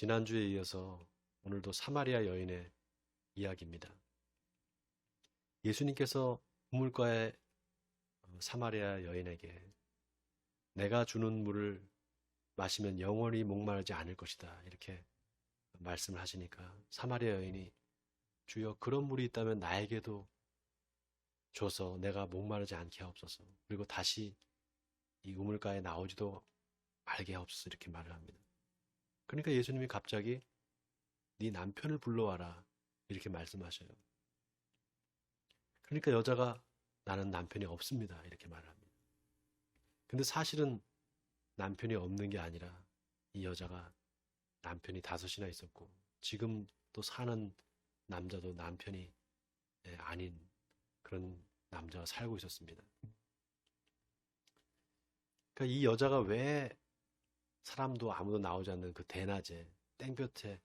지난주에 이어서 오늘도 사마리아 여인의 이야기입니다. 예수님께서 우물가의 사마리아 여인에게 내가 주는 물을 마시면 영원히 목마르지 않을 것이다, 이렇게 말씀을 하시니까 사마리아 여인이 주여, 그런 물이 있다면 나에게도 줘서 내가 목마르지 않게 하옵소서, 그리고 다시 이 우물가에 나오지도 말게 하옵소서, 이렇게 말을 합니다. 그러니까 예수님이 갑자기 네 남편을 불러와라, 이렇게 말씀하셔요. 그러니까 여자가 나는 남편이 없습니다, 이렇게 말을 합니다. 근데 사실은 남편이 없는 게 아니라 이 여자가 남편이 5이나 있었고 지금 또 사는 남자도 남편이 아닌 그런 남자가 살고 있었습니다. 그러니까 이 여자가 왜 사람도 아무도 나오지 않는 그 대낮에 땡볕에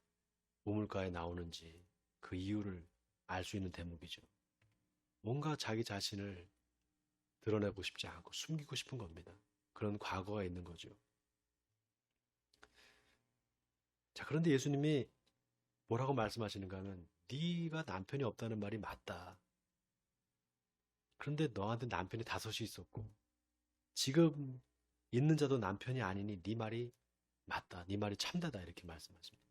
우물가에 나오는지 그 이유를 알 수 있는 대목이죠. 뭔가 자기 자신을 드러내고 싶지 않고 숨기고 싶은 겁니다. 그런 과거가 있는 거죠. 자, 그런데 예수님이 뭐라고 말씀하시는가 하면 네가 남편이 없다는 말이 맞다. 그런데 너한테 남편이 5이 있었고 지금 있는 자도 남편이 아니니 네 말이 맞다. 네 말이 참되다. 이렇게 말씀하십니다.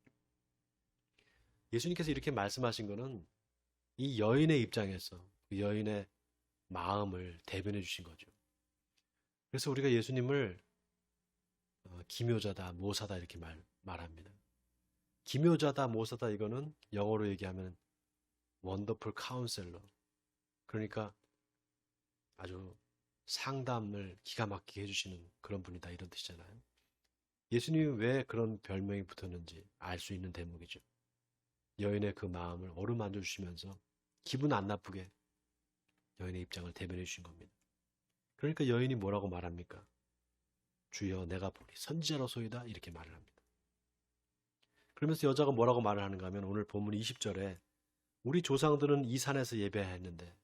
예수님께서 이렇게 말씀하신 거는 이 여인의 입장에서 그 여인의 마음을 대변해 주신 거죠. 그래서 우리가 예수님을 기묘자다, 모사다 이렇게 말합니다. 기묘자다, 모사다, 이거는 영어로 얘기하면 원더풀 카운셀러, 그러니까 아주 상담을 기가 막히게 해주시는 그런 분이다, 이런 뜻이잖아요. 예수님이 왜 그런 별명이 붙었는지 알 수 있는 대목이죠. 여인의 그 마음을 어루만져 주시면서 기분 안 나쁘게 여인의 입장을 대변해 주신 겁니다. 그러니까 여인이 뭐라고 말합니까? 주여, 내가 보니 선지자로소이다, 이렇게 말을 합니다. 그러면서 여자가 뭐라고 말을 하는가 하면 오늘 본문 20절에 우리 조상들은 이 산에서 예배했는데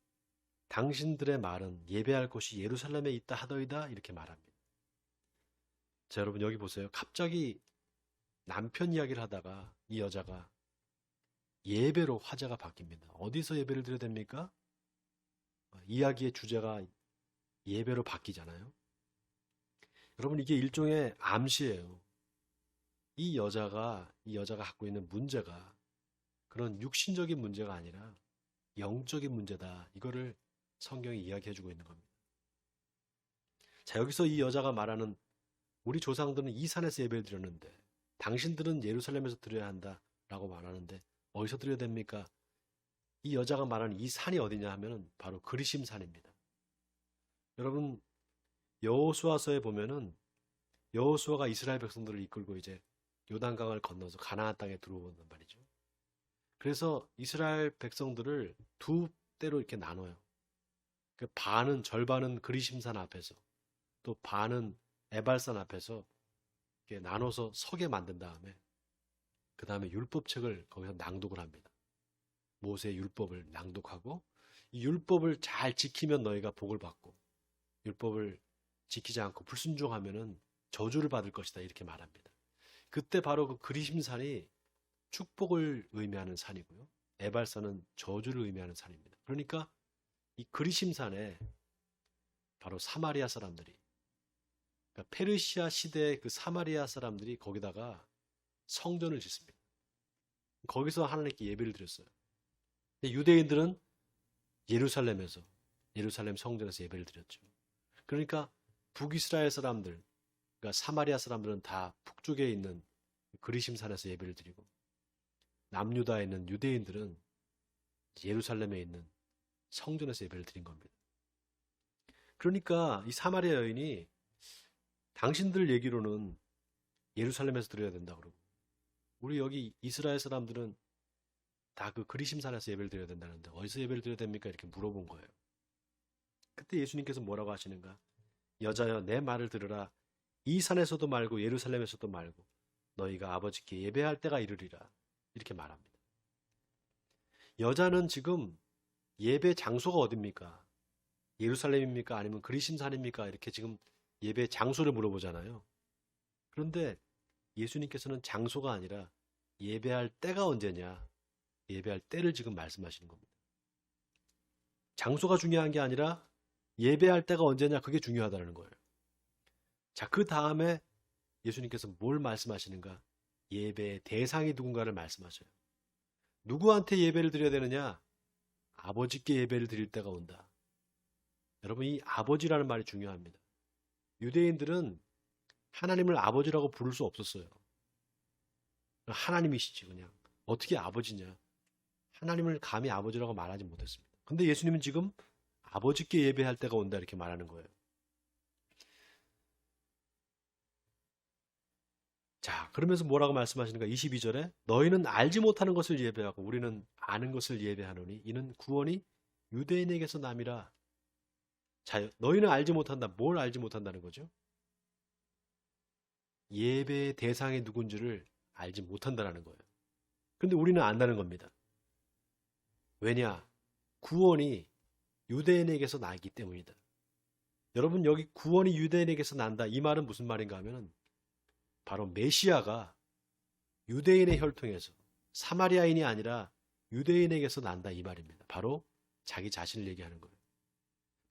당신들의 말은 예배할 곳이 예루살렘에 있다 하더이다, 이렇게 말합니다. 자, 여러분 여기 보세요. 갑자기 남편 이야기를 하다가 이 여자가 예배로 화제가 바뀝니다. 어디서 예배를 드려야 됩니까? 이야기의 주제가 예배로 바뀌잖아요. 여러분, 이게 일종의 암시예요. 이 여자가 갖고 있는 문제가 그런 육신적인 문제가 아니라 영적인 문제다, 이거를 성경이 이야기해주고 있는 겁니다. 자, 여기서 이 여자가 말하는 우리 조상들은 이 산에서 예배를 드렸는데 당신들은 예루살렘에서 드려야 한다라고 말하는데 어디서 드려야 됩니까? 이 여자가 말하는 이 산이 어디냐 하면 바로 그리심 산입니다. 여러분, 여호수아서에 보면은 여호수아가 이스라엘 백성들을 이끌고 이제 요단강을 건너서 가나안 땅에 들어온단 말이죠. 그래서 이스라엘 백성들을 두 때로 이렇게 나눠요. 그 반은, 절반은 그리심산 앞에서, 또 반은 에발산 앞에서 이렇게 나눠서 서게 만든 다음에 그 다음에 율법책을 거기서 낭독을 합니다. 모세의 율법을 낭독하고 이 율법을 잘 지키면 너희가 복을 받고 율법을 지키지 않고 불순종하면은 저주를 받을 것이다, 이렇게 말합니다. 그때 바로 그 그리심산이 축복을 의미하는 산이고요, 에발산은 저주를 의미하는 산입니다. 그러니까 이 그리심산에 바로 사마리아 사람들이, 그러니까 페르시아 시대의 그 사마리아 사람들이 거기다가 성전을 짓습니다. 거기서 하나님께 예배를 드렸어요. 근데 유대인들은 예루살렘에서, 예루살렘 성전에서 예배를 드렸죠. 그러니까 북이스라엘 사람들, 그러니까 사마리아 사람들은 다 북쪽에 있는 그리심산에서 예배를 드리고 남유다에 있는 유대인들은 예루살렘에 있는 성전에서 예배를 드린 겁니다. 그러니까 이 사마리아 여인이 당신들 얘기로는 예루살렘에서 드려야 된다 그러고 우리 여기 이스라엘 사람들은 다 그 그리심산에서 예배를 드려야 된다는데 어디서 예배를 드려야 됩니까? 이렇게 물어본 거예요. 그때 예수님께서 뭐라고 하시는가? 여자여, 내 말을 들으라. 이 산에서도 말고 예루살렘에서도 말고 너희가 아버지께 예배할 때가 이르리라, 이렇게 말합니다. 여자는 지금 예배 장소가 어딥니까? 예루살렘입니까? 아니면 그리심산입니까? 이렇게 지금 예배 장소를 물어보잖아요. 그런데 예수님께서는 장소가 아니라 예배할 때가 언제냐? 예배할 때를 지금 말씀하시는 겁니다. 장소가 중요한 게 아니라 예배할 때가 언제냐? 그게 중요하다는 거예요. 자, 그 다음에 예수님께서 뭘 말씀하시는가? 예배의 대상이 누군가를 말씀하셔요. 누구한테 예배를 드려야 되느냐? 아버지께 예배를 드릴 때가 온다. 여러분, 이 아버지라는 말이 중요합니다. 유대인들은 하나님을 아버지라고 부를 수 없었어요. 하나님이시지 그냥. 어떻게 아버지냐? 하나님을 감히 아버지라고 말하지 못했습니다. 근데 예수님은 지금 아버지께 예배할 때가 온다 이렇게 말하는 거예요. 자, 그러면서 뭐라고 말씀하시는가? 22절에 너희는 알지 못하는 것을 예배하고 우리는 아는 것을 예배하노니 이는 구원이 유대인에게서 남이라. 자, 너희는 알지 못한다. 뭘 알지 못한다는 거죠? 예배의 대상이 누군지를 알지 못한다는 거예요. 근데 우리는 안다는 겁니다. 왜냐? 구원이 유대인에게서 나기 때문이다. 여러분, 여기 구원이 유대인에게서 난다. 이 말은 무슨 말인가 하면 바로 메시아가 유대인의 혈통에서 사마리아인이 아니라 유대인에게서 난다 이 말입니다. 바로 자기 자신을 얘기하는 거예요.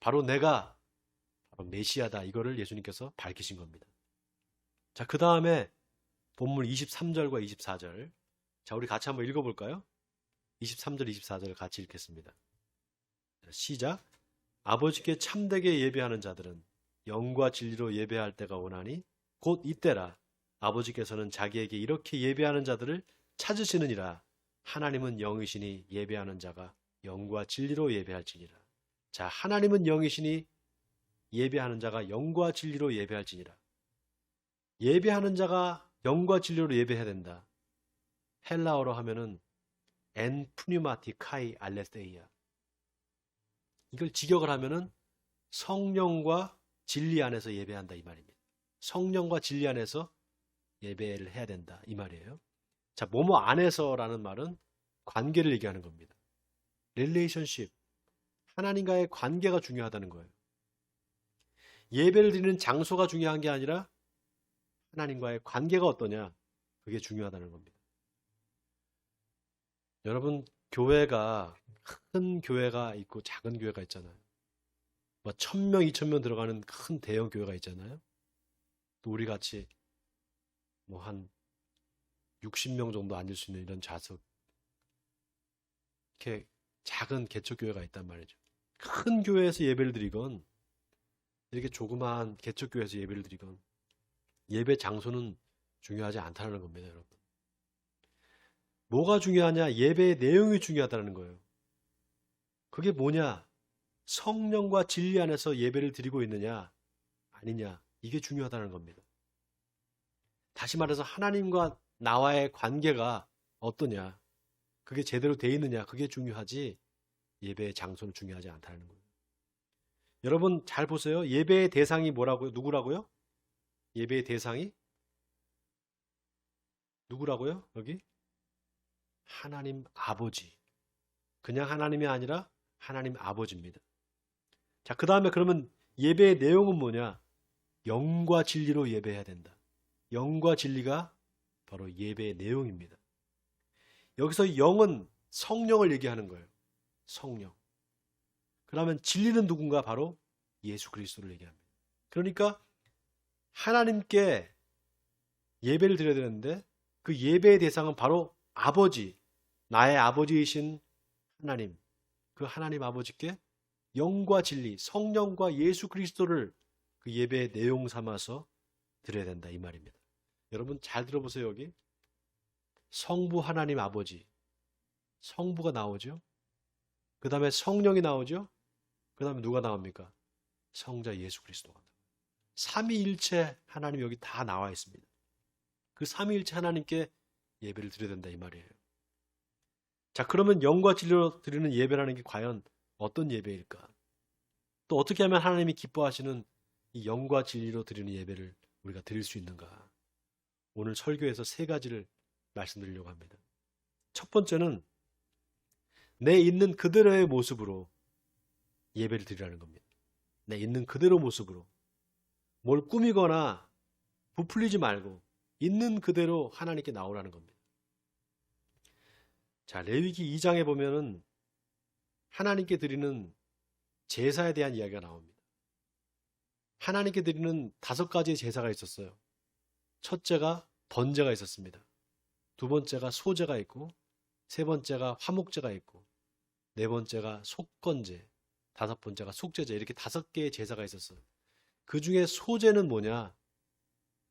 바로 내가 바로 메시아다. 이거를 예수님께서 밝히신 겁니다. 자, 그 다음에 본문 23절과 24절. 자, 우리 같이 한번 읽어볼까요? 23절, 24절을 같이 읽겠습니다. 시작. 아버지께 참되게 예배하는 자들은 영과 진리로 예배할 때가 오나니 곧 이때라. 아버지께서는 자기에게 이렇게 예배하는 자들을 찾으시느니라. 하나님은 영이시니 예배하는 자가 영과 진리로 예배할지니라. 자, 하나님은 영이시니 예배하는 자가 영과 진리로 예배할지니라. 예배하는 자가 영과 진리로 예배해야 된다. 헬라어로 하면은 엔 푸뉴마티 카이 알레스테이아. 이걸 직역을 하면은 성령과 진리 안에서 예배한다 이 말입니다. 성령과 진리 안에서 예배를 해야 된다 이 말이에요. 자, 뭐뭐 안에서라는 말은 관계를 얘기하는 겁니다. 릴레이션십, 하나님과의 관계가 중요하다는 거예요. 예배를 드리는 장소가 중요한 게 아니라 하나님과의 관계가 어떠냐, 그게 중요하다는 겁니다. 여러분, 교회가 큰 교회가 있고 작은 교회가 있잖아요. 뭐 1000명, 2000명 들어가는 큰 대형 교회가 있잖아요. 또 우리 같이 뭐 한 60명 정도 앉을 수 있는 이런 좌석, 이렇게 작은 개척교회가 있단 말이죠. 큰 교회에서 예배를 드리건 이렇게 조그마한 개척교회에서 예배를 드리건 예배 장소는 중요하지 않다는 겁니다, 여러분. 뭐가 중요하냐? 예배의 내용이 중요하다는 거예요. 그게 뭐냐? 성령과 진리 안에서 예배를 드리고 있느냐 아니냐, 이게 중요하다는 겁니다. 다시 말해서 하나님과 나와의 관계가 어떠냐, 그게 제대로 돼 있느냐, 그게 중요하지 예배의 장소는 중요하지 않다는 거예요. 여러분 잘 보세요. 예배의 대상이 뭐라고요? 누구라고요? 예배의 대상이 누구라고요? 여기 하나님 아버지. 그냥 하나님이 아니라 하나님 아버지입니다. 자, 그 다음에 그러면 예배의 내용은 뭐냐? 영과 진리로 예배해야 된다. 영과 진리가 바로 예배의 내용입니다. 여기서 영은 성령을 얘기하는 거예요. 성령. 그러면 진리는 누군가? 바로 예수 그리스도를 얘기합니다. 그러니까 하나님께 예배를 드려야 되는데 그 예배의 대상은 바로 아버지, 나의 아버지이신 하나님, 그 하나님 아버지께 영과 진리, 성령과 예수 그리스도를 그 예배의 내용 삼아서 드려야 된다 이 말입니다. 여러분 잘 들어보세요. 여기 성부 하나님 아버지, 성부가 나오죠. 그 다음에 성령이 나오죠. 그 다음에 누가 나옵니까? 성자 예수 그리스도가 나옵니다. 삼위일체 하나님 여기 다 나와 있습니다. 그 삼위일체 하나님께 예배를 드려야 된다 이 말이에요. 자, 그러면 영과 진리로 드리는 예배라는 게 과연 어떤 예배일까? 또 어떻게 하면 하나님이 기뻐하시는 이 영과 진리로 드리는 예배를 우리가 드릴 수 있는가? 오늘 설교에서 3가지를 말씀드리려고 합니다. 첫 번째는 내 있는 그대로의 모습으로 예배를 드리라는 겁니다. 내 있는 그대로 모습으로. 뭘 꾸미거나 부풀리지 말고 있는 그대로 하나님께 나오라는 겁니다. 자, 레위기 2장에 보면은 하나님께 드리는 제사에 대한 이야기가 나옵니다. 하나님께 드리는 5가지의 제사가 있었어요. 첫째가 번제가 있었습니다. 두 번째가 소제가 있고, 세 번째가 화목제가 있고, 네 번째가 속건제, 다섯 번째가 속죄제, 이렇게 5개의 제사가 있었어요. 그 중에 소제는 뭐냐?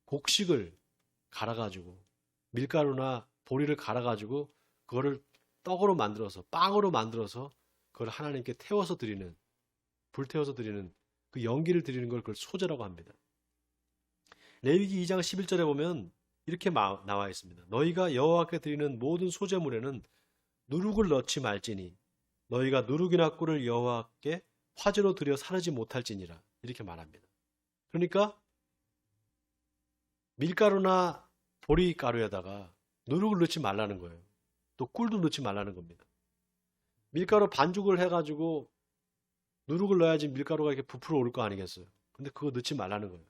곡식을 갈아가지고, 밀가루나 보리를 갈아가지고, 그거를 떡으로 만들어서, 빵으로 만들어서, 그걸 하나님께 태워서 드리는, 불태워서 드리는, 그 연기를 드리는 걸 그걸 소제라고 합니다. 레위기 2장 11절에 보면 이렇게 나와 있습니다. 너희가 여호와께 드리는 모든 소제물에는 누룩을 넣지 말지니 너희가 누룩이나 꿀을 여호와께 화제로 드려 사르지 못할지니라. 이렇게 말합니다. 그러니까 밀가루나 보리가루에다가 누룩을 넣지 말라는 거예요. 또 꿀도 넣지 말라는 겁니다. 밀가루 반죽을 해가지고 누룩을 넣어야지 밀가루가 이렇게 부풀어 오를 거 아니겠어요. 근데 그거 넣지 말라는 거예요.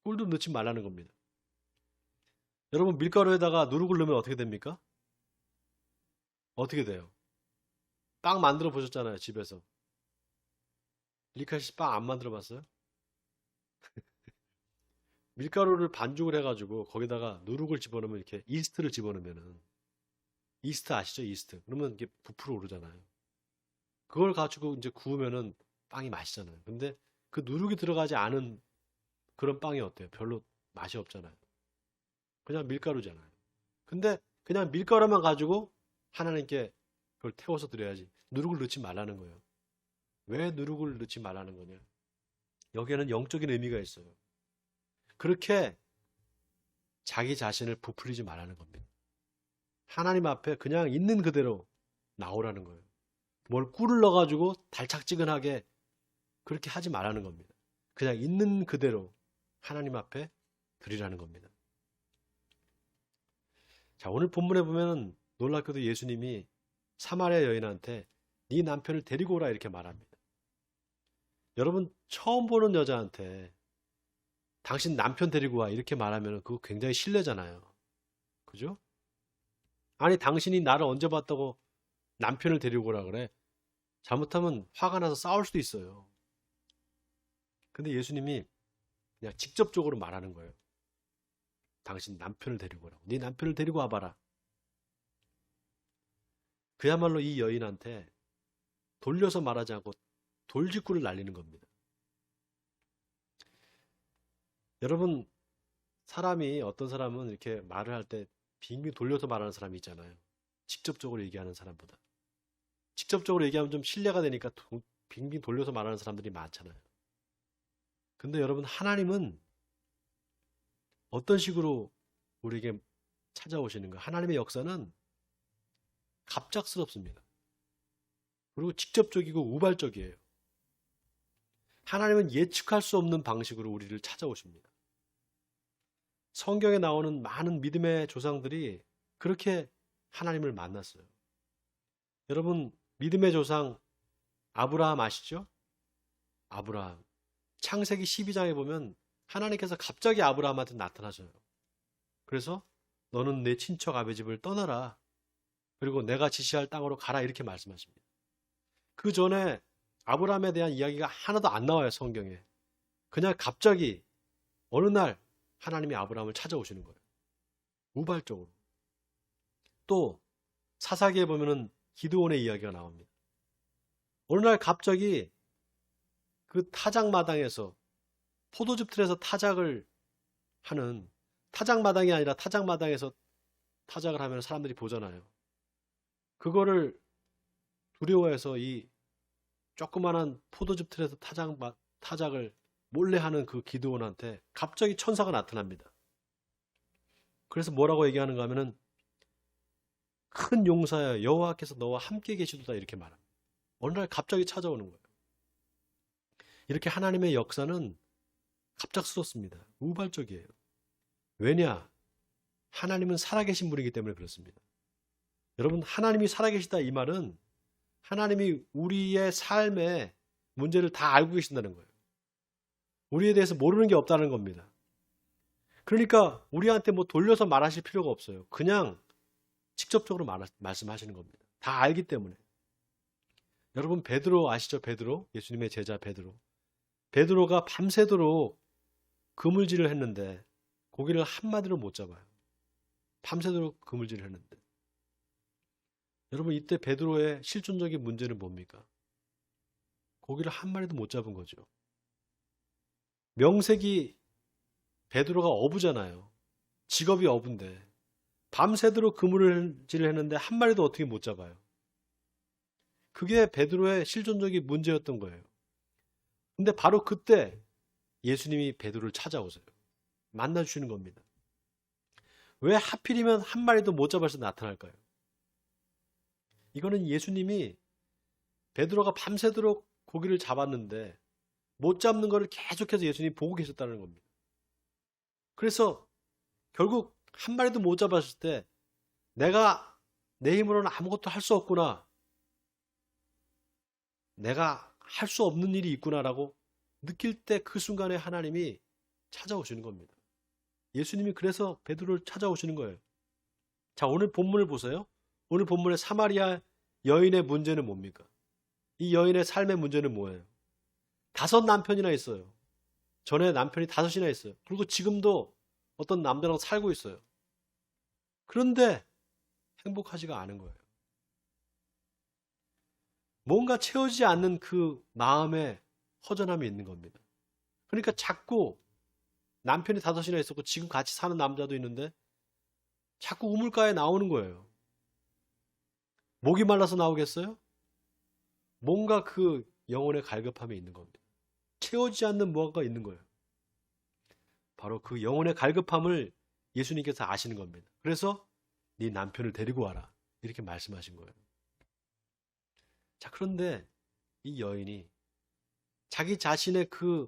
꿀도 넣지 말라는 겁니다. 여러분, 밀가루에다가 누룩을 넣으면 어떻게 됩니까? 어떻게 돼요? 빵 만들어 보셨잖아요, 집에서. 리카 씨 빵 안 만들어 봤어요? 밀가루를 반죽을 해가지고 거기다가 누룩을 집어넣으면 이렇게 이스트를 집어넣으면은, 이스트 아시죠? 이스트. 그러면 이게 부풀어 오르잖아요. 그걸 가지고 이제 구우면은 빵이 맛있잖아요. 근데 그 누룩이 들어가지 않은 그런 빵이 어때요? 별로 맛이 없잖아요. 그냥 밀가루잖아요. 근데 그냥 밀가루만 가지고 하나님께 그걸 태워서 드려야지. 누룩을 넣지 말라는 거예요. 왜 누룩을 넣지 말라는 거냐? 여기에는 영적인 의미가 있어요. 그렇게 자기 자신을 부풀리지 말라는 겁니다. 하나님 앞에 그냥 있는 그대로 나오라는 거예요. 뭘 꿀을 넣어가지고 달짝지근하게 그렇게 하지 말라는 겁니다. 그냥 있는 그대로 하나님 앞에 드리라는 겁니다. 자, 오늘 본문에 보면 놀랍게도 예수님이 사마리아 여인한테 네 남편을 데리고 오라 이렇게 말합니다. 여러분, 처음 보는 여자한테 당신 남편 데리고 와 이렇게 말하면 그거 굉장히 실례잖아요. 그죠? 아니, 당신이 나를 언제 봤다고 남편을 데리고 오라 그래? 잘못하면 화가 나서 싸울 수도 있어요. 근데 예수님이 그냥 직접적으로 말하는 거예요. 당신 남편을 데리고 오라고. 네 남편을 데리고 와봐라. 그야말로 이 여인한테 돌려서 말하지 않고 돌직구를 날리는 겁니다. 여러분, 어떤 사람은 이렇게 말을 할 때 빙빙 돌려서 말하는 사람이 있잖아요. 직접적으로 얘기하는 사람보다. 직접적으로 얘기하면 좀 신뢰가 되니까 빙빙 돌려서 말하는 사람들이 많잖아요. 근데 여러분, 하나님은 어떤 식으로 우리에게 찾아오시는가? 하나님의 역사는 갑작스럽습니다. 그리고 직접적이고 우발적이에요. 하나님은 예측할 수 없는 방식으로 우리를 찾아오십니다. 성경에 나오는 많은 믿음의 조상들이 그렇게 하나님을 만났어요. 여러분, 믿음의 조상 아브라함 아시죠? 아브라함. 창세기 12장에 보면 하나님께서 갑자기 아브라함한테 나타나셔요. 그래서 너는 내 친척 아베 집을 떠나라. 그리고 내가 지시할 땅으로 가라 이렇게 말씀하십니다. 그 전에 아브라함에 대한 이야기가 하나도 안 나와요, 성경에. 그냥 갑자기 어느 날 하나님이 아브라함을 찾아오시는 거예요. 우발적으로. 또 사사기에 보면은 기드온의 이야기가 나옵니다. 어느 날 갑자기 그 타작마당에서 포도즙 틀에서 타작을 하는, 타작마당이 아니라 타작마당에서 타작을 하면 사람들이 보잖아요. 그거를 두려워해서 이 조그만한 포도즙 틀에서 타작을 몰래 하는 그 기드온한테 갑자기 천사가 나타납니다. 그래서 뭐라고 얘기하는가 하면은 큰 용사여 여호와께서 너와 함께 계시도다 이렇게 말합니다. 어느 날 갑자기 찾아오는 거예요. 이렇게 하나님의 역사는 갑작스럽습니다. 우발적이에요. 왜냐? 하나님은 살아계신 분이기 때문에 그렇습니다. 여러분, 하나님이 살아계시다 이 말은 하나님이 우리의 삶의 문제를 다 알고 계신다는 거예요. 우리에 대해서 모르는 게 없다는 겁니다. 그러니까 우리한테 뭐 돌려서 말하실 필요가 없어요. 그냥 직접적으로 말씀하시는 겁니다. 다 알기 때문에. 여러분 베드로 아시죠? 베드로, 예수님의 제자 베드로. 베드로가 밤새도록 그물질을 했는데 고기를 한마디로 못 잡아요. 밤새도록 그물질을 했는데. 여러분 이때 베드로의 실존적인 문제는 뭡니까? 고기를 한 마리도 못 잡은 거죠. 명색이 베드로가 어부잖아요. 직업이 어부인데 밤새도록 그물질을 했는데 한 마리도 어떻게 못 잡아요. 그게 베드로의 실존적인 문제였던 거예요. 근데 바로 그때 예수님이 베드로를 찾아오세요. 만나주시는 겁니다. 왜 하필이면 한 마리도 못 잡아서 나타날까요? 이거는 예수님이 베드로가 밤새도록 고기를 잡았는데 못 잡는 거를 계속해서 예수님이 보고 계셨다는 겁니다. 그래서 결국 한 마리도 못 잡았을 때 내가 내 힘으로는 아무것도 할 수 없구나. 내가 할 수 없는 일이 있구나라고 느낄 때 그 순간에 하나님이 찾아오시는 겁니다. 예수님이 그래서 베드로를 찾아오시는 거예요. 자, 오늘 본문을 보세요. 오늘 본문의 사마리아 여인의 문제는 뭡니까? 이 여인의 삶의 문제는 뭐예요? 5 남편이나 있어요. 전에 남편이 5이나 있어요. 그리고 지금도 어떤 남자랑 살고 있어요. 그런데 행복하지가 않은 거예요. 뭔가 채워지지 않는 그 마음에 허전함이 있는 겁니다. 그러니까 자꾸 남편이 5이나 있었고 지금 같이 사는 남자도 있는데 자꾸 우물가에 나오는 거예요. 목이 말라서 나오겠어요? 뭔가 그 영혼의 갈급함이 있는 겁니다. 채워지지 않는 무언가가 있는 거예요. 바로 그 영혼의 갈급함을 예수님께서 아시는 겁니다. 그래서 네 남편을 데리고 와라 이렇게 말씀하신 거예요. 자, 그런데 이 여인이 자기 자신의 그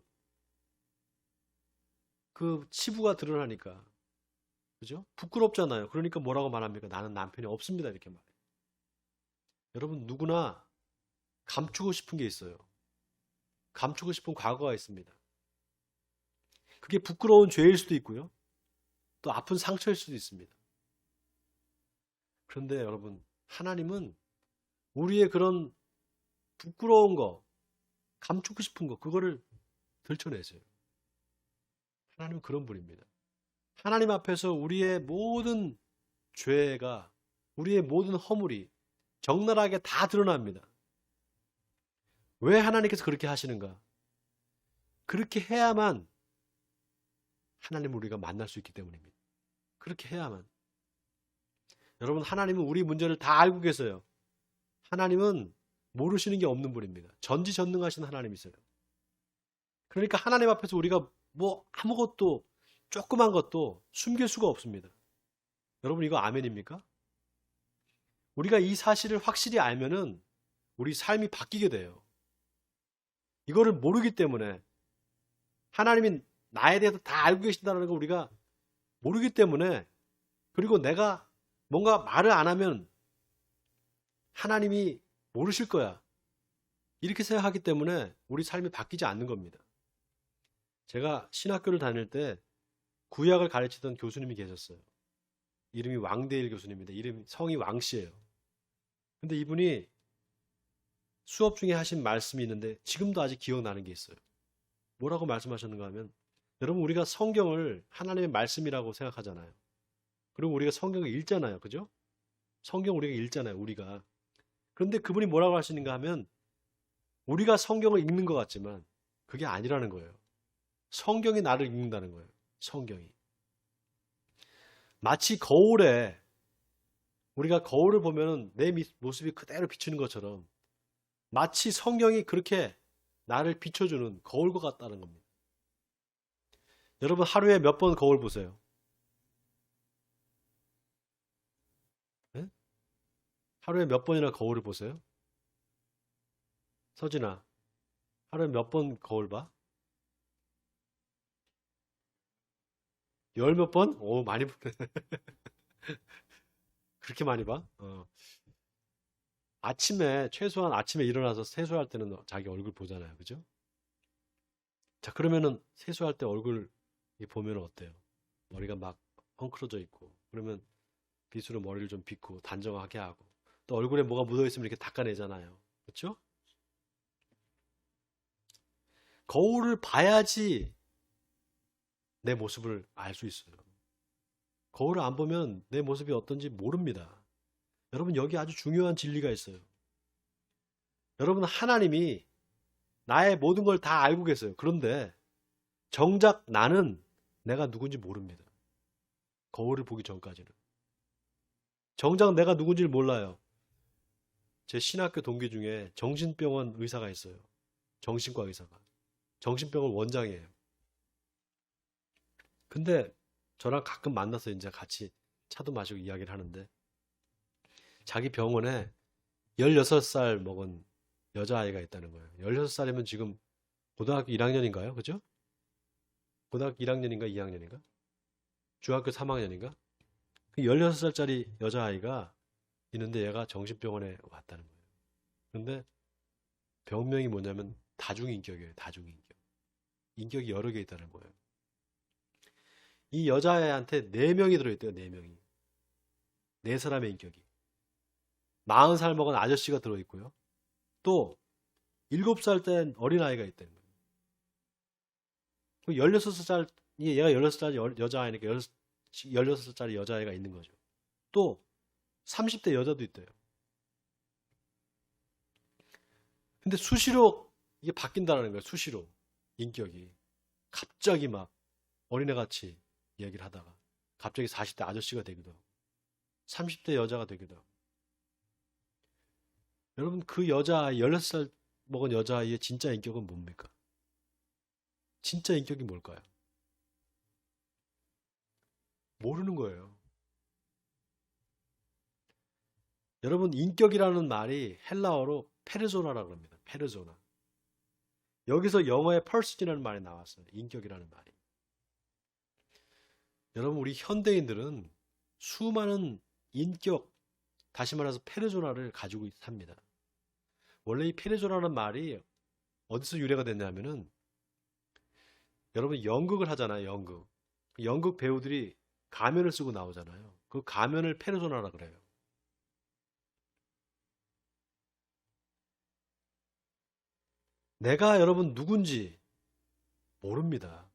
치부가 드러나니까, 그죠? 부끄럽잖아요. 그러니까 뭐라고 말합니까? 나는 남편이 없습니다 이렇게 말해요. 여러분 누구나 감추고 싶은 게 있어요. 감추고 싶은 과거가 있습니다. 그게 부끄러운 죄일 수도 있고요. 또 아픈 상처일 수도 있습니다. 그런데 여러분 하나님은 우리의 그런 부끄러운 거, 감추고 싶은 거 그거를 들춰내세요. 하나님은 그런 분입니다. 하나님 앞에서 우리의 모든 죄가, 우리의 모든 허물이 적나라하게 다 드러납니다. 왜 하나님께서 그렇게 하시는가? 그렇게 해야만 하나님을 우리가 만날 수 있기 때문입니다. 그렇게 해야만. 여러분 하나님은 우리 문제를 다 알고 계세요. 하나님은 모르시는 게 없는 분입니다. 전지전능하신 하나님이세요. 그러니까 하나님 앞에서 우리가 뭐 아무것도 조그만 것도 숨길 수가 없습니다. 여러분 이거 아멘입니까? 우리가 이 사실을 확실히 알면은 우리 삶이 바뀌게 돼요. 이거를 모르기 때문에 하나님이 나에 대해서 다 알고 계신다는 걸 우리가 모르기 때문에, 그리고 내가 뭔가 말을 안 하면 하나님이 모르실 거야 이렇게 생각하기 때문에 우리 삶이 바뀌지 않는 겁니다. 제가 신학교를 다닐 때 구약을 가르치던 교수님이 계셨어요. 이름이 왕대일 교수님입니다. 성이 왕씨예요. 근데 이분이 수업 중에 하신 말씀이 있는데 지금도 아직 기억나는 게 있어요. 뭐라고 말씀하셨는가 하면, 여러분 우리가 성경을 하나님의 말씀이라고 생각하잖아요. 그리고 우리가 성경을 읽잖아요. 그죠? 성경 우리가 읽잖아요. 우리가. 그런데 그분이 뭐라고 하시는가 하면, 우리가 성경을 읽는 것 같지만 그게 아니라는 거예요. 성경이 나를 읽는다는 거예요. 성경이. 마치 거울에, 우리가 거울을 보면 내 모습이 그대로 비추는 것처럼 마치 성경이 그렇게 나를 비춰주는 거울과 같다는 겁니다. 여러분 하루에 몇 번 거울 보세요? 네? 하루에 몇 번이나 거울을 보세요? 서진아, 하루에 몇 번 거울 봐? 10몇 번? 오, 많이 보네. 그렇게 많이 봐? 아침에, 최소한 아침에 일어나서 세수할 때는 자기 얼굴 보잖아요. 그죠? 자, 그러면은 세수할 때 얼굴 보면 어때요? 머리가 막 헝클어져 있고. 그러면 빗으로 머리를 좀 빗고 단정하게 하고 또 얼굴에 뭐가 묻어있으면 이렇게 닦아내잖아요. 그렇죠? 거울을 봐야지 내 모습을 알 수 있어요. 거울을 안 보면 내 모습이 어떤지 모릅니다. 여러분, 여기 아주 중요한 진리가 있어요. 여러분, 하나님이 나의 모든 걸 다 알고 계세요. 그런데 정작 나는 내가 누군지 모릅니다. 거울을 보기 전까지는. 정작 내가 누군지를 몰라요. 제 신학교 동기 중에 정신병원 의사가 있어요. 정신과 의사가. 정신병원 원장이에요. 근데 저랑 가끔 만나서 이제 같이 차도 마시고 이야기를 하는데 자기 병원에 16살 먹은 여자아이가 있다는 거예요. 16살이면 지금 고등학교 1학년인가요? 그죠? 고등학교 1학년인가 2학년인가? 중학교 3학년인가? 그 16살짜리 여자아이가 있는데 얘가 정신병원에 왔다는 거예요. 근데 병명이 뭐냐면 다중인격이에요. 다중인격. 인격이 여러 개 있다는 거예요. 이 여자애한테 4명이 들어있대요. 4명이. 4사람의 인격이. 40살 먹은 아저씨가 들어있고요. 또 7살 된 어린아이가 있다는 거예요. 16살, 얘가 16살짜리 여자아이니까 16살짜리 여자아이가 있는 거죠. 또 30대 여자도 있대요. 근데 수시로 이게 바뀐다는 거예요. 수시로. 인격이. 갑자기 막 어린애같이 얘기를 하다가 갑자기 40대 아저씨가 되기도 하고 30대 여자가 되기도 하고. 여러분, 그 여자아이, 16살 먹은 여자아이의 진짜 인격은 뭡니까? 진짜 인격이 뭘까요? 모르는 거예요. 여러분, 인격이라는 말이 헬라어로 페르소나라고 합니다. 페르소나. 여기서 영어의 person이라는 말이 나왔어요. 인격이라는 말이. 여러분, 우리 현대인들은 수많은 인격, 다시 말해서 페르소나를 가지고 삽니다. 원래 이 페르소나라는 말이 어디서 유래가 됐냐면은 여러분, 연극을 하잖아요. 연극. 연극 배우들이 가면을 쓰고 나오잖아요. 그 가면을 페르소나라 그래요. 내가 여러분 누군지 모릅니다.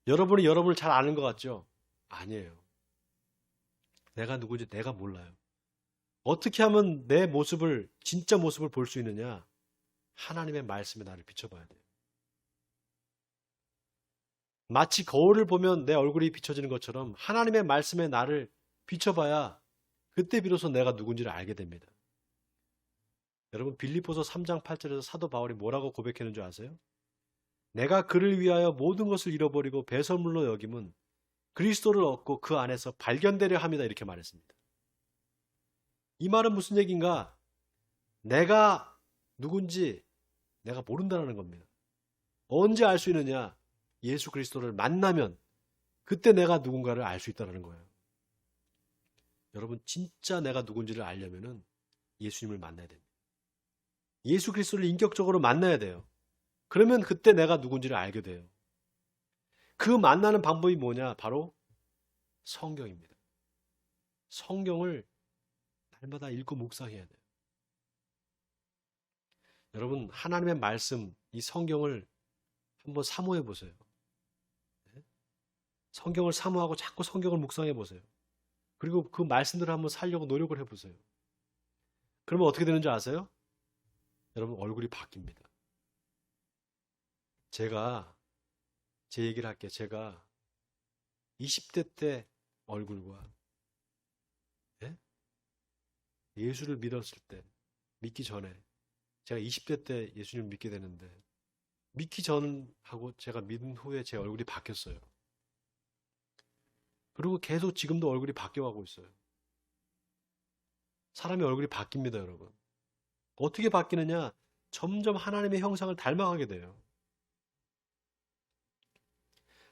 여러분이 여러분을 잘 아는 것 같죠? 아니에요. 내가 누군지 내가 몰라요. 어떻게 하면 내 모습을, 진짜 모습을 볼 수 있느냐? 하나님의 말씀에 나를 비춰봐야 돼요. 마치 거울을 보면 내 얼굴이 비춰지는 것처럼 하나님의 말씀에 나를 비춰봐야 그때 비로소 내가 누군지를 알게 됩니다. 여러분, 빌립보서 3장 8절에서 사도 바울이 뭐라고 고백했는 줄 아세요? 내가 그를 위하여 모든 것을 잃어버리고 배설물로 여김은 그리스도를 얻고 그 안에서 발견되려 합니다. 이렇게 말했습니다. 이 말은 무슨 얘기인가? 내가 누군지 내가 모른다는 겁니다. 언제 알 수 있느냐? 예수 그리스도를 만나면 그때 내가 누군가를 알 수 있다는 거예요. 여러분, 진짜 내가 누군지를 알려면은 예수님을 만나야 됩니다. 예수 그리스도를 인격적으로 만나야 돼요. 그러면 그때 내가 누군지를 알게 돼요. 그 만나는 방법이 뭐냐? 바로 성경입니다. 성경을 날마다 읽고 묵상해야 돼요. 여러분, 하나님의 말씀, 이 성경을 한번 사모해 보세요. 성경을 사모하고 자꾸 성경을 묵상해 보세요. 그리고 그 말씀들을 한번 살려고 노력을 해 보세요. 그러면 어떻게 되는 줄 아세요? 여러분, 얼굴이 바뀝니다. 제가 제 얘기를 할게요. 제가 20대 때 얼굴과 예수를 믿었을 때, 믿기 전에, 제가 20대 때 예수님을 믿게 되는데 믿기 전하고 제가 믿은 후에 제 얼굴이 바뀌었어요. 그리고 계속 지금도 얼굴이 바뀌어가고 있어요. 사람의 얼굴이 바뀝니다, 여러분. 어떻게 바뀌느냐? 점점 하나님의 형상을 닮아가게 돼요.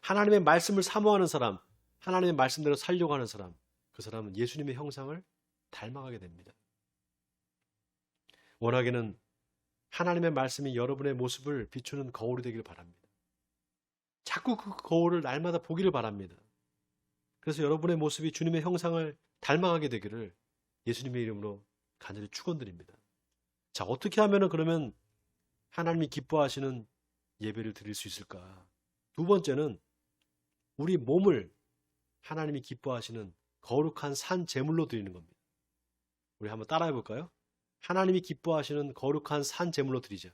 하나님의 말씀을 사모하는 사람, 하나님의 말씀대로 살려고 하는 사람, 그 사람은 예수님의 형상을 닮아가게 됩니다. 원하기는 하나님의 말씀이 여러분의 모습을 비추는 거울이 되기를 바랍니다. 자꾸 그 거울을 날마다 보기를 바랍니다. 그래서 여러분의 모습이 주님의 형상을 닮아가게 되기를 예수님의 이름으로 간절히 축원드립니다. 자, 어떻게 하면은 그러면 하나님이 기뻐하시는 예배를 드릴 수 있을까? 두 번째는 우리 몸을 하나님이 기뻐하시는 거룩한 산 제물로 드리는 겁니다. 우리 한번 따라해 볼까요? 하나님이 기뻐하시는 거룩한 산 제물로 드리자.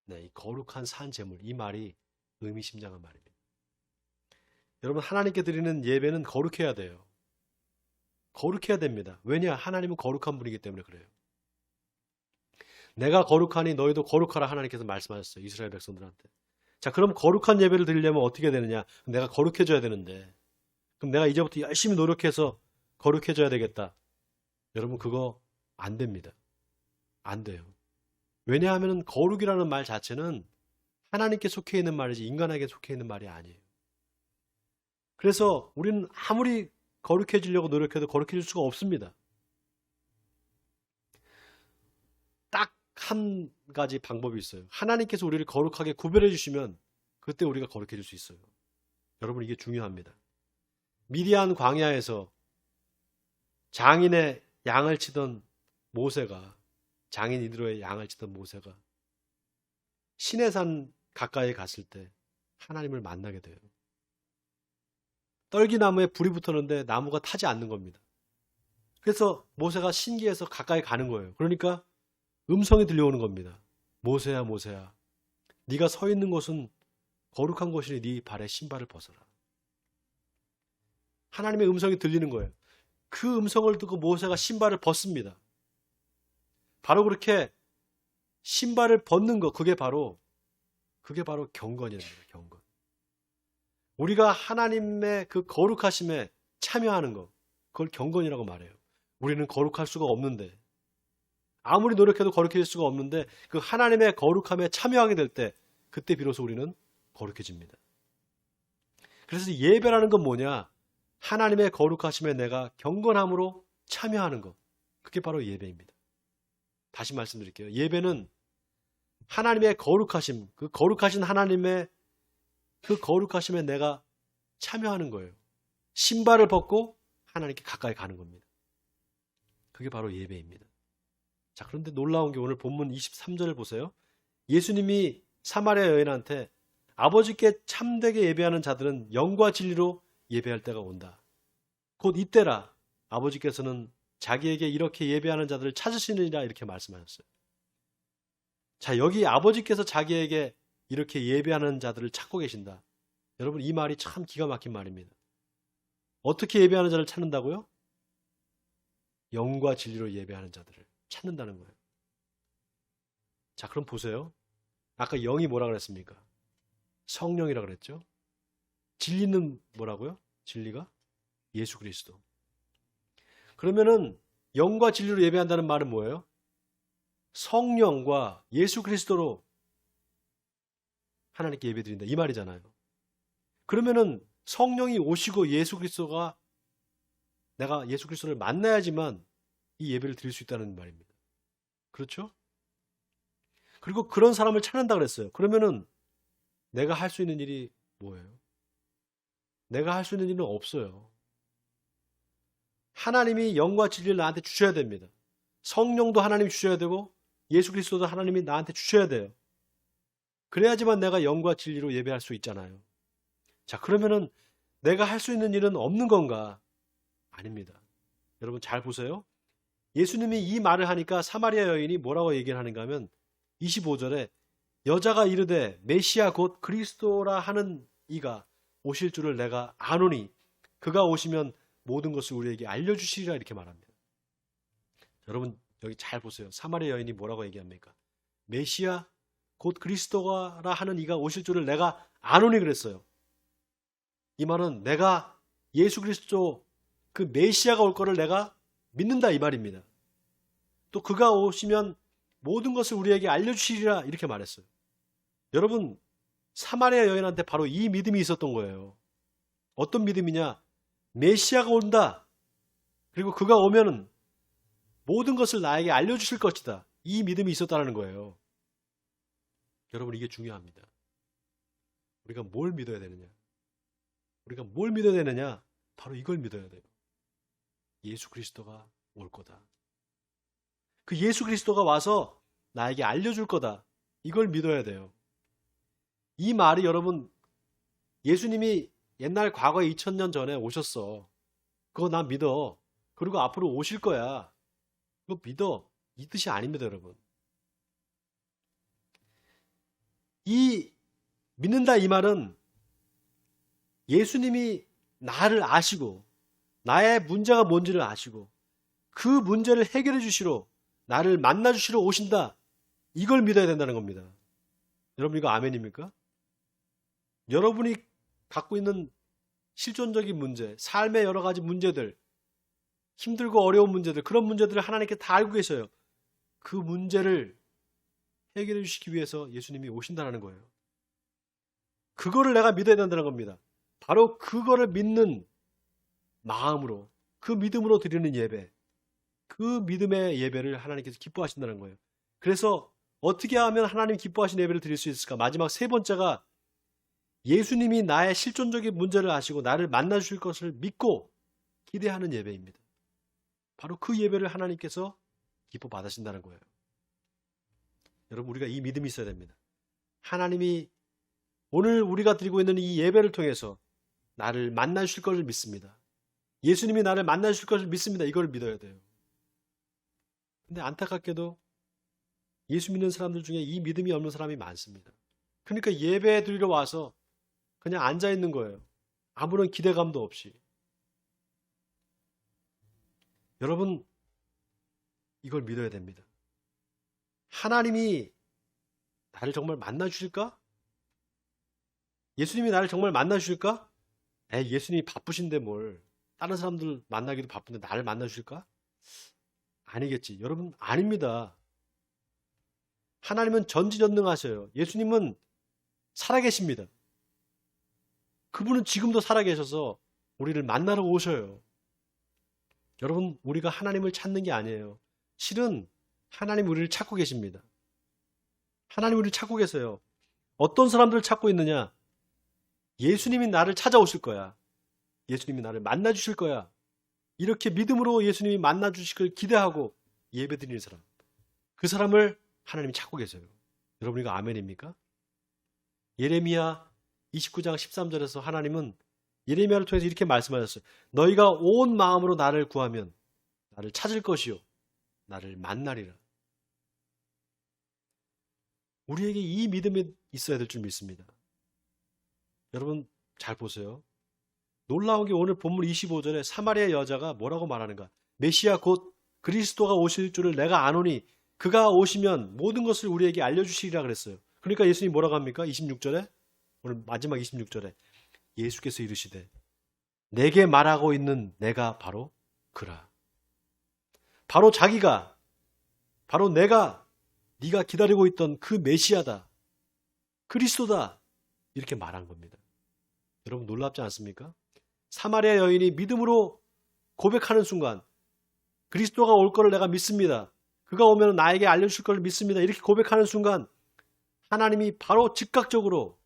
네, 이 거룩한 산 제물, 이 말이 의미심장한 말입니다. 여러분, 하나님께 드리는 예배는 거룩해야 돼요. 거룩해야 됩니다. 왜냐? 하나님은 거룩한 분이기 때문에 그래요. 내가 거룩하니 너희도 거룩하라 하나님께서 말씀하셨어요. 이스라엘 백성들한테. 자, 그럼 거룩한 예배를 드리려면 어떻게 되느냐? 내가 거룩해져야 되는데, 그럼 내가 이제부터 열심히 노력해서 거룩해져야 되겠다. 여러분, 그거 안 됩니다. 안 돼요. 왜냐하면 거룩이라는 말 자체는 하나님께 속해 있는 말이지 인간에게 속해 있는 말이 아니에요. 그래서 우리는 아무리 거룩해지려고 노력해도 거룩해질 수가 없습니다. 딱 한 가지 방법이 있어요. 하나님께서 우리를 거룩하게 구별해 주시면 그때 우리가 거룩해질 수 있어요. 여러분, 이게 중요합니다. 미디안 광야에서 장인의 양을 치던 모세가, 장인 이드로의 양을 치던 모세가 시내산 가까이 갔을 때 하나님을 만나게 돼요. 떨기나무에 불이 붙었는데 나무가 타지 않는 겁니다. 그래서 모세가 신기해서 가까이 가는 거예요. 그러니까 음성이 들려오는 겁니다. 모세야, 모세야, 네가 서 있는 곳은 거룩한 곳이니 네 발에 신발을 벗어라. 하나님의 음성이 들리는 거예요. 그 음성을 듣고 모세가 신발을 벗습니다. 바로 그렇게 신발을 벗는 것, 그게 바로 경건이랍니다. 경건. 우리가 하나님의 그 거룩하심에 참여하는 것, 그걸 경건이라고 말해요. 우리는 거룩할 수가 없는데, 아무리 노력해도 거룩해질 수가 없는데 그 하나님의 거룩함에 참여하게 될 때 그때 비로소 우리는 거룩해집니다. 그래서 예배라는 건 뭐냐? 하나님의 거룩하심에 내가 경건함으로 참여하는 것, 그게 바로 예배입니다. 다시 말씀드릴게요. 예배는 하나님의 거룩하심, 그 거룩하신 하나님의 그 거룩하심에 내가 참여하는 거예요. 신발을 벗고 하나님께 가까이 가는 겁니다. 그게 바로 예배입니다. 자, 그런데 놀라운 게 오늘 본문 23절을 보세요. 예수님이 사마리아 여인한테 아버지께 참되게 예배하는 자들은 영과 진리로 예배할 때가 온다. 곧 이때라 아버지께서는 자기에게 이렇게 예배하는 자들을 찾으시느니라 이렇게 말씀하셨어요. 자, 여기 아버지께서 자기에게 이렇게 예배하는 자들을 찾고 계신다. 여러분, 이 말이 참 기가 막힌 말입니다. 어떻게 예배하는 자를 찾는다고요? 영과 진리로 예배하는 자들을 찾는다는 거예요. 자, 그럼 보세요. 아까 영이 뭐라 그랬습니까? 성령이라 그랬죠? 진리는 뭐라고요? 진리가? 예수 그리스도. 그러면은 영과 진리로 예배한다는 말은 뭐예요? 성령과 예수 그리스도로 하나님께 예배드린다, 이 말이잖아요. 그러면은 성령이 오시고 예수 그리스도가, 내가 예수 그리스도를 만나야지만 이 예배를 드릴 수 있다는 말입니다. 그렇죠? 그리고 그런 사람을 찾는다 그랬어요. 그러면은 내가 할 수 있는 일이 뭐예요? 내가 할 수 있는 일은 없어요. 하나님이 영과 진리를 나한테 주셔야 됩니다. 성령도 하나님이 주셔야 되고 예수 그리스도도 하나님이 나한테 주셔야 돼요. 그래야지만 내가 영과 진리로 예배할 수 있잖아요. 자, 그러면은 내가 할 수 있는 일은 없는 건가? 아닙니다. 여러분 잘 보세요. 예수님이 이 말을 하니까 사마리아 여인이 뭐라고 얘기를 하는가 하면 25절에 여자가 이르되 메시아 곧 그리스도라 하는 이가 오실 줄을 내가 아노니 그가 오시면 모든 것을 우리에게 알려주시리라 이렇게 말합니다. 여러분 여기 잘 보세요. 사마리아 여인이 뭐라고 얘기합니까? 메시아 곧 그리스도라 하는 이가 오실 줄을 내가 아노니 그랬어요. 이 말은 내가 예수 그리스도 그 메시아가 올 거를 내가 믿는다 이 말입니다. 또 그가 오시면 모든 것을 우리에게 알려주시리라 이렇게 말했어요. 여러분 사마리아 여인한테 바로 이 믿음이 있었던 거예요. 어떤 믿음이냐? 메시아가 온다. 그리고 그가 오면은 모든 것을 나에게 알려주실 것이다. 이 믿음이 있었다는 거예요. 여러분 이게 중요합니다. 우리가 뭘 믿어야 되느냐? 우리가 뭘 믿어야 되느냐? 바로 이걸 믿어야 돼요. 예수 그리스도가 올 거다. 그 예수 그리스도가 와서 나에게 알려줄 거다. 이걸 믿어야 돼요. 이 말이 여러분, 예수님이 옛날 과거에 2000년 전에 오셨어. 그거 나 믿어. 그리고 앞으로 오실 거야. 그거 믿어. 이 뜻이 아닙니다, 여러분. 이 믿는다 이 말은 예수님이 나를 아시고 나의 문제가 뭔지를 아시고 그 문제를 해결해 주시러 나를 만나 주시러 오신다. 이걸 믿어야 된다는 겁니다. 여러분 이거 아멘입니까? 여러분이 갖고 있는 실존적인 문제, 삶의 여러 가지 문제들, 힘들고 어려운 문제들, 그런 문제들을 하나님께 다 알고 계셔요. 그 문제를 해결해 주시기 위해서 예수님이 오신다는 거예요. 그거를 내가 믿어야 된다는 겁니다. 바로 그거를 믿는 마음으로, 그 믿음으로 드리는 예배, 그 믿음의 예배를 하나님께서 기뻐하신다는 거예요. 그래서 어떻게 하면 하나님 기뻐하시는 예배를 드릴 수 있을까? 마지막 세 번째가 예수님이 나의 실존적인 문제를 아시고 나를 만나 주실 것을 믿고 기대하는 예배입니다. 바로 그 예배를 하나님께서 기뻐 받으신다는 거예요. 여러분 우리가 이 믿음이 있어야 됩니다. 하나님이 오늘 우리가 드리고 있는 이 예배를 통해서 나를 만나 주실 것을 믿습니다. 예수님이 나를 만나 주실 것을 믿습니다. 이걸 믿어야 돼요. 근데 안타깝게도 예수 믿는 사람들 중에 이 믿음이 없는 사람이 많습니다. 그러니까 예배 드리러 와서 그냥 앉아 있는 거예요. 아무런 기대감도 없이. 여러분 이걸 믿어야 됩니다. 하나님이 나를 정말 만나 주실까? 예수님이 나를 정말 만나 주실까? 예수님이 바쁘신데 뭘. 다른 사람들 만나기도 바쁜데 나를 만나 주실까? 아니겠지. 여러분 아닙니다. 하나님은 전지전능하셔요. 예수님은 살아계십니다. 그분은 지금도 살아계셔서 우리를 만나러 오셔요. 여러분 우리가 하나님을 찾는 게 아니에요. 실은 하나님 우리를 찾고 계십니다. 하나님 우리를 찾고 계세요. 어떤 사람들을 찾고 있느냐? 예수님이 나를 찾아오실 거야. 예수님이 나를 만나 주실 거야. 이렇게 믿음으로 예수님이 만나 주시길 기대하고 예배드리는 사람. 그 사람을 하나님이 찾고 계세요. 여러분 이거 아멘입니까? 예레미야 29장 13절에서 하나님은 예레미야를 통해서 이렇게 말씀하셨어요. 너희가 온 마음으로 나를 구하면 나를 찾을 것이요 나를 만나리라. 우리에게 이 믿음이 있어야 될 줄 믿습니다. 여러분 잘 보세요. 놀라운 게 오늘 본문 25절에 사마리아 여자가 뭐라고 말하는가? 메시아 곧 그리스도가 오실 줄을 내가 아노니 그가 오시면 모든 것을 우리에게 알려주시리라 그랬어요. 그러니까 예수님이 뭐라고 합니까? 26절에 오늘 마지막 26절에 예수께서 이르시되 내게 말하고 있는 내가 바로 그라. 바로 자기가 바로 내가 네가 기다리고 있던 그 메시아다. 그리스도다. 이렇게 말한 겁니다. 여러분 놀랍지 않습니까? 사마리아 여인이 믿음으로 고백하는 순간 그리스도가 올 거를 내가 믿습니다. 그가 오면 나에게 알려줄 걸 믿습니다. 이렇게 고백하는 순간 하나님이 바로 즉각적으로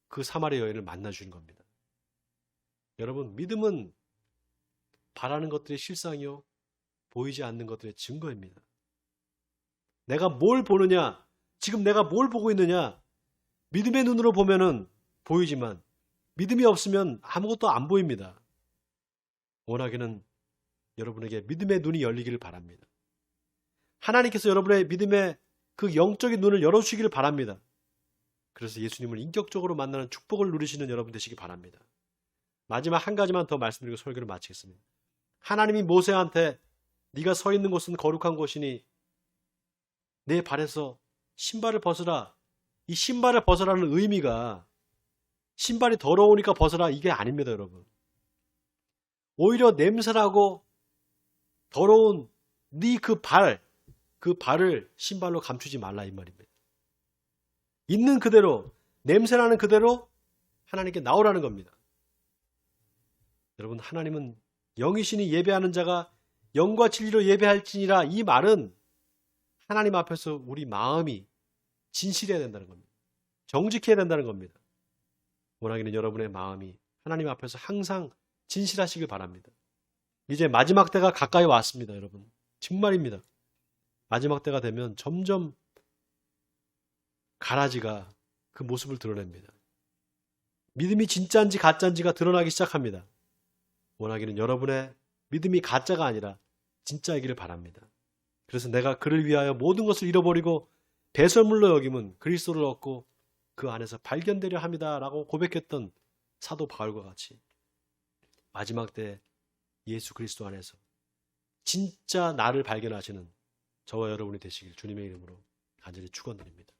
그 사마리아 여인을 만나주는 겁니다. 여러분 믿음은 바라는 것들의 실상이요 보이지 않는 것들의 증거입니다. 내가 뭘 보느냐, 지금 내가 뭘 보고 있느냐, 믿음의 눈으로 보면은 보이지만 믿음이 없으면 아무것도 안 보입니다. 원하기는 여러분에게 믿음의 눈이 열리기를 바랍니다. 하나님께서 여러분의 믿음의 그 영적인 눈을 열어주시기를 바랍니다. 그래서 예수님을 인격적으로 만나는 축복을 누리시는 여러분 되시기 바랍니다. 마지막 한 가지만 더 말씀드리고 설교를 마치겠습니다. 하나님이 모세한테 네가 서 있는 곳은 거룩한 곳이니 내 발에서 신발을 벗으라. 이 신발을 벗으라는 의미가 신발이 더러우니까 벗으라 이게 아닙니다, 여러분. 오히려 냄새나고 더러운 네 그 발을 신발로 감추지 말라 이 말입니다. 있는 그대로, 냄새나는 그대로 하나님께 나오라는 겁니다. 여러분 하나님은 영이시니 예배하는 자가 영과 진리로 예배할지니라 이 말은 하나님 앞에서 우리 마음이 진실해야 된다는 겁니다. 정직해야 된다는 겁니다. 원하기는 여러분의 마음이 하나님 앞에서 항상 진실하시길 바랍니다. 이제 마지막 때가 가까이 왔습니다, 여러분. 정말입니다. 마지막 때가 되면 점점 가라지가 그 모습을 드러냅니다. 믿음이 진짜인지 가짜인지가 드러나기 시작합니다. 원하기는 여러분의 믿음이 가짜가 아니라 진짜이기를 바랍니다. 그래서 내가 그를 위하여 모든 것을 잃어버리고 배설물로 여김은 그리스도를 얻고 그 안에서 발견되려 합니다 라고 고백했던 사도 바울과 같이 마지막 때 예수 그리스도 안에서 진짜 나를 발견하시는 저와 여러분이 되시길 주님의 이름으로 간절히 축원드립니다.